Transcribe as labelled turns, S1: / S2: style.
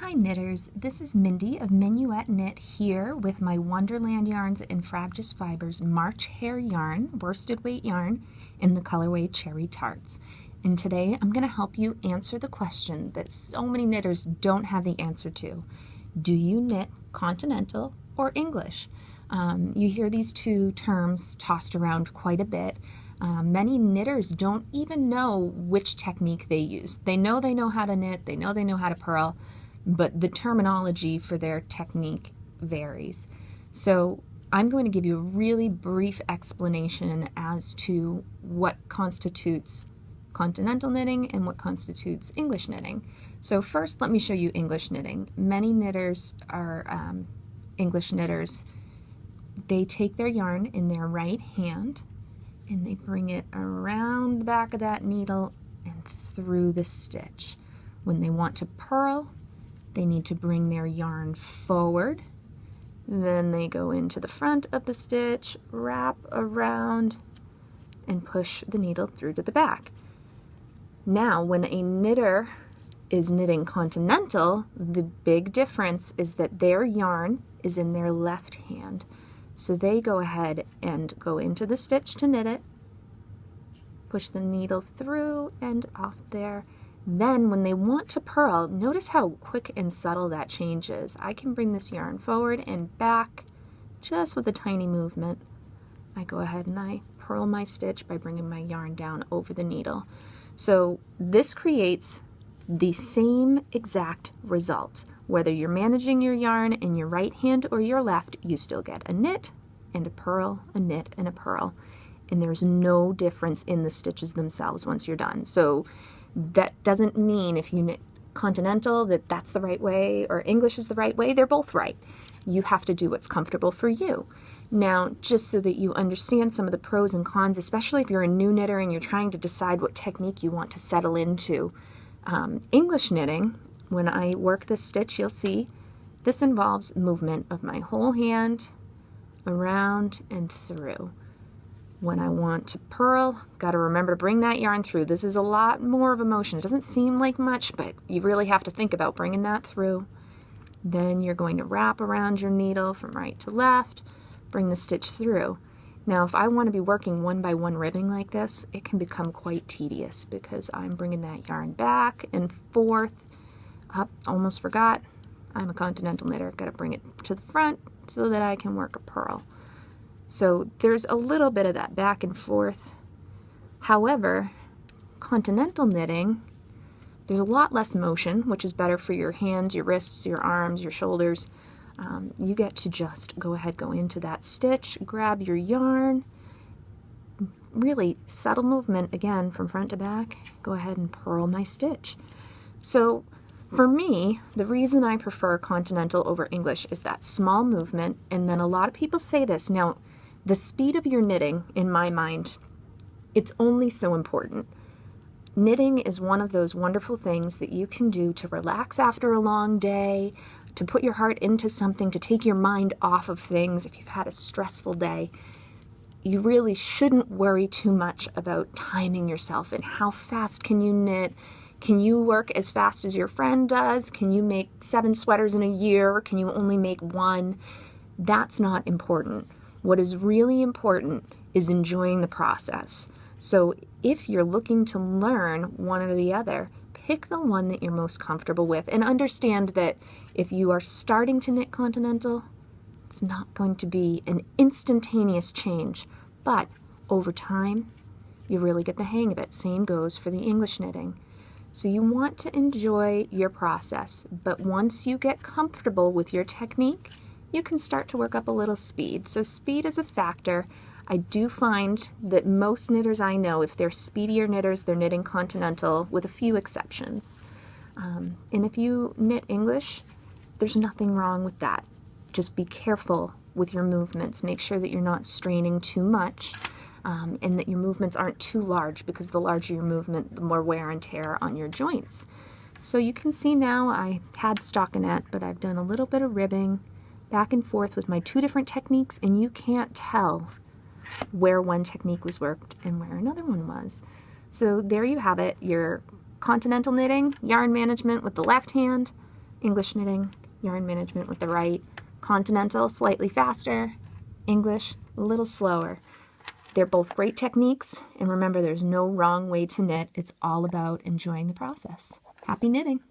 S1: Hi knitters, this is Mindy of MinuetKnit here with my Wonderland yarns in Frabjous Fibers March Hare yarn, worsted weight yarn, in the colorway Cherry Tarts. And today I'm going to help you answer the question that so many knitters don't have the answer to. Do you knit Continental or English? You hear these two terms tossed around quite a bit. Many knitters don't even know which technique they use. They know how to knit, they know how to purl, but the terminology for their technique varies. So I'm going to give you a really brief explanation as to what constitutes continental knitting and what constitutes English knitting. So first, let me show you English knitting. Many knitters are English knitters. They take their yarn in their right hand and they bring it around the back of that needle and through the stitch. When they want to purl, they need to bring their yarn forward, then they go into the front of the stitch, wrap around, and push the needle through to the back. Now, when a knitter is knitting continental, the big difference is that their yarn is in their left hand. So they go ahead and go into the stitch to knit it, push the needle through and off there. Then when they want to purl, notice how quick and subtle that change is. I can bring this yarn forward and back just with a tiny movement. I go ahead and I purl my stitch by bringing my yarn down over the needle. So this creates the same exact result. Whether you're managing your yarn in your right hand or your left, you still get a knit and a purl, a knit and a purl. And there's no difference in the stitches themselves once you're done. So that doesn't mean if you knit continental that that's the right way or English is the right way. They're both right. You have to do what's comfortable for you. Now, just so that you understand some of the pros and cons, especially if you're a new knitter and you're trying to decide what technique you want to settle into, English knitting, when I work this stitch, you'll see this involves movement of my whole hand around and through. When I want to purl, got to remember to bring that yarn through. This is a lot more of a motion. It doesn't seem like much, but you really have to think about bringing that through. Then you're going to wrap around your needle from right to left, bring the stitch through. Now, if I want to be working one by one ribbing like this, it can become quite tedious because I'm bringing that yarn back and forth. Almost forgot. I'm a continental knitter. Got to bring it to the front so that I can work a purl. So there's a little bit of that back and forth. However, continental knitting, there's a lot less motion, which is better for your hands, your wrists, your arms, your shoulders. You get to just go ahead, go into that stitch, grab your yarn, really subtle movement again from front to back, go ahead and purl my stitch. So for me, the reason I prefer continental over English is that small movement, and then a lot of people say this. Now, the speed of your knitting, in my mind, it's only so important. Knitting is one of those wonderful things that you can do to relax after a long day, to put your heart into something, to take your mind off of things if you've had a stressful day. You really shouldn't worry too much about timing yourself and how fast can you knit. Can you work as fast as your friend does? Can you make 7 sweaters in a year? Can you only make 1? That's not important. What is really important is enjoying the process. So if you're looking to learn one or the other, pick the one that you're most comfortable with and understand that if you are starting to knit continental, it's not going to be an instantaneous change, but over time, you really get the hang of it. Same goes for the English knitting. So you want to enjoy your process, but once you get comfortable with your technique, you can start to work up a little speed. So speed is a factor. I do find that most knitters I know, if they're speedier knitters, they're knitting continental with a few exceptions. And if you knit English, there's nothing wrong with that. Just be careful with your movements. Make sure that you're not straining too much and that your movements aren't too large, because the larger your movement, the more wear and tear on your joints. So you can see now I had stockinette, but I've done a little bit of ribbing back and forth with my 2 different techniques, and you can't tell where one technique was worked and where another one was. So there you have it, your continental knitting, yarn management with the left hand, English knitting, yarn management with the right. Continental, slightly faster. English, a little slower. They're both great techniques, and remember, there's no wrong way to knit. It's all about enjoying the process. Happy knitting!